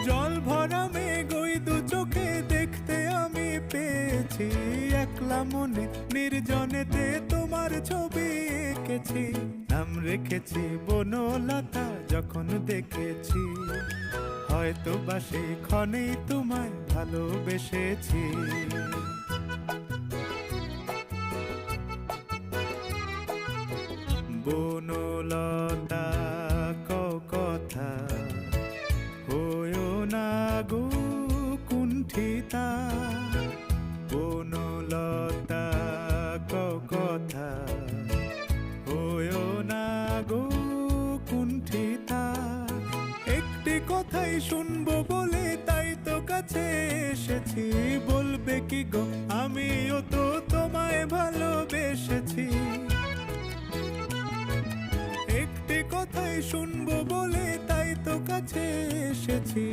জল ভরা মেঘ ওই দু চোখে দেখতে আমি পেয়েছি, একলা মনে নির্জনেতে তোমার ছবি এঁকেছি। নাম রেখেছি বনলতা যখন দেখেছি, হয়তো বা সেই ক্ষণেই তোমায় ভালোবেসেছি। বনলতা কথা হয়ো না গো কুণ্ঠিতা, বনলতা কথা হয়ো না গো কুণ্ঠিতা। একটি কথাই শুনবো বলে তাই তো কাছে এসেছি, বলবে কি গো আমিও তো তোমায় ভালোবেসেছি। একটি কথাই শুনবো বলে তাই তো কাছে এসেছি,